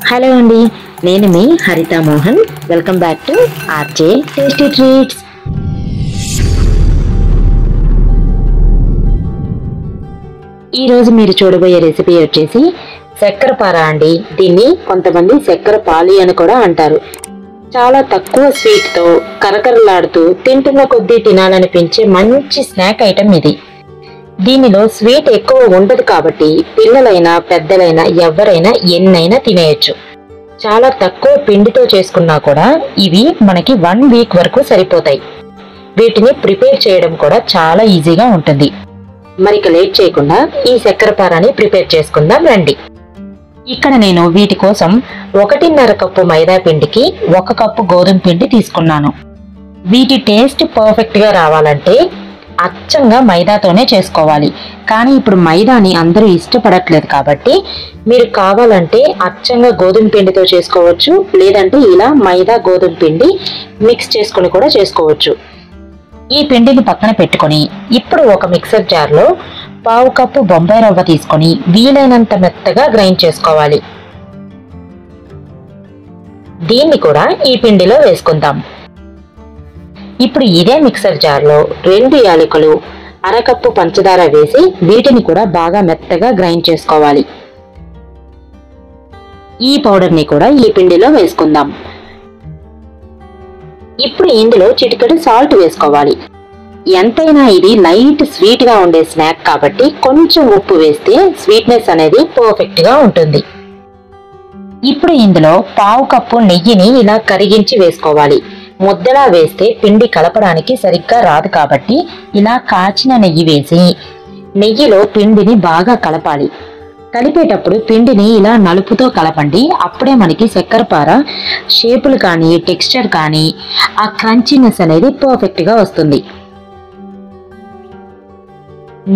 Hello అండి, నేను మీ హరిత Mohan. Welcome back to RJ tasty treats. ఈరోజు మీరు చూడబోయే రెసిపీ వచ్చేసి చక్కెర పార అండి. దీన్ని కొంతమంది చక్కెర పాలి అని కూడా అంటారు. చాలా తక్కువ స్వీట్తో కరకరలాడుతూ తింటున్న కొద్దీ తినాలనిపించే మంచి స్నాక్ ఐటమ్ ఇది. దీనిలో స్వీట్ ఎక్కువ ఉండదు కాబట్టి పిల్లలైనా పెద్దలైనా ఎవరైనా ఎన్నైనా తినేయచ్చు. చాలా తక్కువ పిండితో చేసుకున్నా కూడా ఇవి మనకి 1 వీక్ వరకు సరిపోతాయి. వీటిని ప్రిపేర్ చేయడం కూడా చాలా ఈజీగా ఉంటుంది. మరి లేట్ చేయకుండా ఈ చక్కెర పారాని ప్రిపేర్ చేసుకుందాం రండి. ఇక్కడ నేను వీటి కోసం 1.5 కప్పు మైదా పిండికి 1 కప్పు గోధుమ పిండి తీసుకున్నాను. వీటి టేస్ట్ పర్ఫెక్ట్ గా రావాలంటే అచ్చంగా మైదాతోనే చేసుకోవాలి. కానీ ఇప్పుడు మైదాని అందరూ ఇష్టపడట్లేదు కాబట్టి మీరు కావాలంటే అచ్చంగా గోధుమ పిండితో చేసుకోవచ్చు, లేదంటే ఇలా మైదా గోధుమ పిండి మిక్స్ చేసుకుని కూడా చేసుకోవచ్చు. ఈ పిండిని పక్కన పెట్టుకొని ఇప్పుడు ఒక మిక్సర్ జార్లో 1/2 కప్పు బొంబాయి రవ్వ తీసుకొని వీలైనంత మెత్తగా గ్రైండ్ చేసుకోవాలి. దీన్ని కూడా ఈ పిండిలో వేసుకుందాం. ఇప్పుడు ఇదే మిక్సర్ జార్లో 2 యాలకులు, 1/2 కప్పు పంచదార వేసి వీటిని కూడా బాగా మెత్తగా గ్రైండ్ చేసుకోవాలి. ఈ పౌడర్ని కూడా ఈ పిండిలో వేసుకుందాం. ఇప్పుడు ఇందులో చిటికెడు సాల్ట్ వేసుకోవాలి. ఎంతైనా ఇది లైట్ స్వీట్ గా ఉండే స్నాక్ కాబట్టి కొంచెం ఉప్పు వేస్తే స్వీట్నెస్ అనేది పర్ఫెక్ట్ గా ఉంటుంది. ఇప్పుడు ఇందులో 1/2 కప్పు నెయ్యిని ఇలా కరిగించి వేసుకోవాలి. ముద్దలా వేస్తే పిండి కలపడానికి సరిగ్గా రాదు కాబట్టి ఇలా కాచిన నెయ్యి వేసి నెయ్యిలో పిండిని బాగా కలపాలి. కలిపేటప్పుడు పిండిని ఇలా నలుపుతో కలపండి. అప్పుడే మనకి చక్కెర పార షేపులు కానీ టెక్స్చర్ కానీ ఆ క్రంచీనెస్ అనేది పర్ఫెక్ట్ గా వస్తుంది.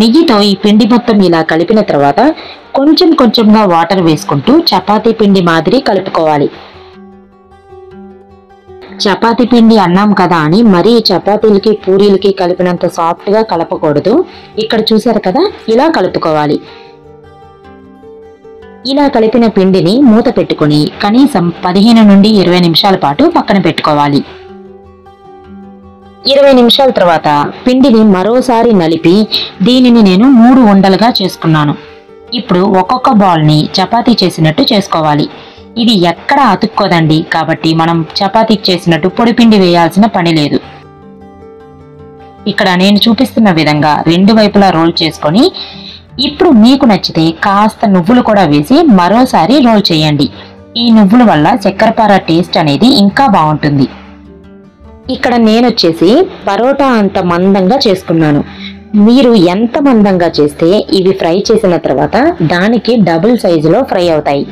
నెయ్యితో ఈ పిండి మొత్తం ఇలా కలిపిన తర్వాత కొంచెం కొంచెంగా వాటర్ వేసుకుంటూ చపాతీ పిండి మాదిరి కలుపుకోవాలి. చపాతీ పిండి అన్నాం కదా అని మరీ చపాతీలకి పూరీలకి కలిపినంత సాఫ్ట్ గా కలపకూడదు. ఇక్కడ చూసారు కదా, ఇలా కలుపుకోవాలి. ఇలా కలిపిన పిండిని మూత పెట్టుకుని కనీసం 15 నుండి 20 నిమిషాల పాటు పక్కన పెట్టుకోవాలి. 20 నిమిషాల తర్వాత పిండిని మరోసారి నలిపి దీనిని నేను 3 ఉండలుగా చేసుకున్నాను. ఇప్పుడు ఒక్కొక్క బాల్ని చపాతీ చేసినట్టు చేసుకోవాలి. ఇది ఎక్కడ అతుక్కోదండి కాబట్టి మనం చపాతీకి చేసినట్టు పొడి పిండి వేయాల్సిన పని లేదు. ఇక్కడ నేను చూపిస్తున్న విధంగా 2 వైపులా రోల్ చేసుకొని ఇప్పుడు మీకు నచ్చితే కాస్త నువ్వులు కూడా వేసి మరోసారి రోల్ చేయండి. ఈ నువ్వుల వల్ల చక్కెర పార టేస్ట్ అనేది ఇంకా బాగుంటుంది. ఇక్కడ నేను వచ్చేసి పరోటా అంత మందంగా చేసుకున్నాను. మీరు ఎంత మందంగా చేస్తే ఇవి ఫ్రై చేసిన తర్వాత దానికి డబుల్ సైజులో ఫ్రై అవుతాయి.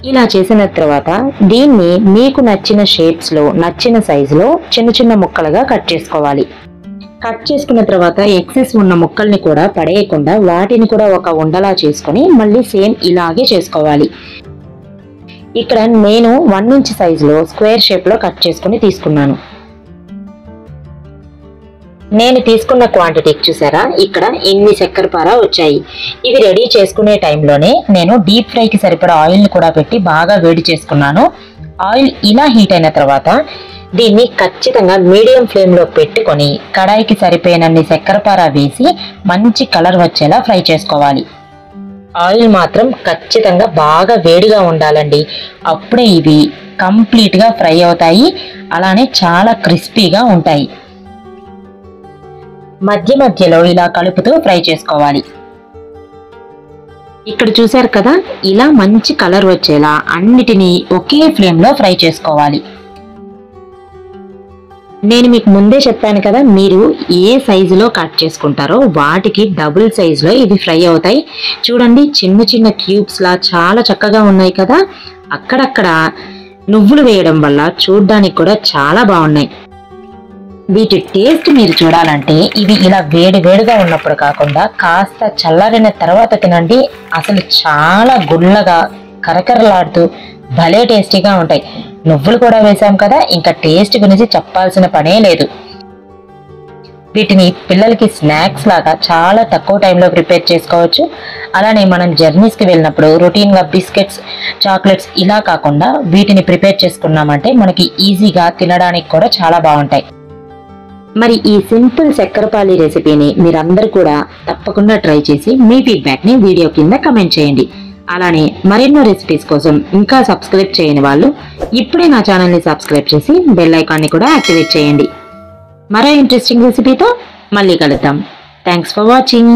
ఇలా చేసిన తర్వాత దీన్ని మీకు నచ్చిన షేప్స్ లో నచ్చిన సైజులో చిన్న చిన్న ముక్కలుగా కట్ చేసుకోవాలి. కట్ చేసుకున్న తర్వాత ఎక్సెస్ ఉన్న ముక్కల్ని కూడా పడేయకుండా వాటిని కూడా ఒక ఉండలా చేసుకొని మళ్ళీ సేమ్ ఇలాగే చేసుకోవాలి. ఇక్కడ నేను 1 ఇంచ్ సైజులో స్క్వేర్ షేప్ లో కట్ చేసుకుని తీసుకున్నాను. నేను తీసుకున్న క్వాంటిటీకి చూసారా, ఇక్కడ ఇన్ని చక్కెర పార వచ్చాయి. ఇవి రెడీ చేసుకునే టైంలోనే నేను డీప్ ఫ్రైకి సరిపడా ఆయిల్ని కూడా పెట్టి బాగా వేడి చేసుకున్నాను. ఆయిల్ ఇలా హీట్ అయిన తర్వాత దీన్ని ఖచ్చితంగా మీడియం ఫ్లేమ్లో పెట్టుకొని కడాయికి సరిపోయినన్ని చక్కెర పార వేసి మంచి కలర్ వచ్చేలా ఫ్రై చేసుకోవాలి. ఆయిల్ మాత్రం ఖచ్చితంగా బాగా వేడిగా ఉండాలండి. అప్పుడే ఇవి కంప్లీట్గా ఫ్రై అవుతాయి, అలానే చాలా క్రిస్పీగా ఉంటాయి. మధ్య మధ్యలో ఇలా కలుపుతూ ఫ్రై చేసుకోవాలి. ఇక్కడ చూసారు కదా, ఇలా మంచి కలర్ వచ్చేలా అన్నిటినీ ఒకే ఫ్లేమ్లో ఫ్రై చేసుకోవాలి. నేను మీకు ముందే చెప్పాను కదా, మీరు ఏ సైజులో కట్ చేసుకుంటారో వాటికి డబుల్ సైజులో ఇవి ఫ్రై అవుతాయి. చూడండి, చిన్న చిన్న క్యూబ్స్ లా చాలా చక్కగా ఉన్నాయి కదా. అక్కడక్కడ నువ్వులు వేయడం వల్ల చూడ్డానికి కూడా చాలా బాగున్నాయి. వీటి టేస్ట్ మీరు చూడాలంటే ఇవి ఇలా వేడి వేడిగా ఉన్నప్పుడు కాకుండా కాస్త చల్లారిన తర్వాత తినండి. అసలు చాలా గుల్లగా కరకరలాడుతూ భలే టేస్టీగా ఉంటాయి. నువ్వులు కూడా వేసాం కదా, ఇంకా టేస్ట్ గురించి చెప్పాల్సిన పనే లేదు. వీటిని పిల్లలకి స్నాక్స్ లాగా చాలా తక్కువ టైంలో ప్రిపేర్ చేసుకోవచ్చు. అలానే మనం జర్నీస్కి వెళ్ళినప్పుడు రొటీన్గా బిస్కెట్స్, చాక్లెట్స్ ఇలా కాకుండా వీటిని ప్రిపేర్ చేసుకున్నామంటే మనకి ఈజీగా తినడానికి కూడా చాలా బాగుంటాయి. మరి ఈ సింపుల్ చక్కెరపాలి రెసిపీని మీరందరూ కూడా తప్పకుండా ట్రై చేసి మీ ఫీడ్బ్యాక్ని వీడియో కింద కమెంట్ చేయండి. అలానే మరెన్నో రెసిపీస్ కోసం ఇంకా సబ్స్క్రైబ్ చేయని వాళ్ళు ఇప్పుడే నా ఛానల్ని సబ్స్క్రైబ్ చేసి బెల్ ఐకాన్ని కూడా యాక్టివేట్ చేయండి. మరో ఇంట్రెస్టింగ్ రెసిపీతో మళ్ళీ కలుద్దాం. Thanks for watching.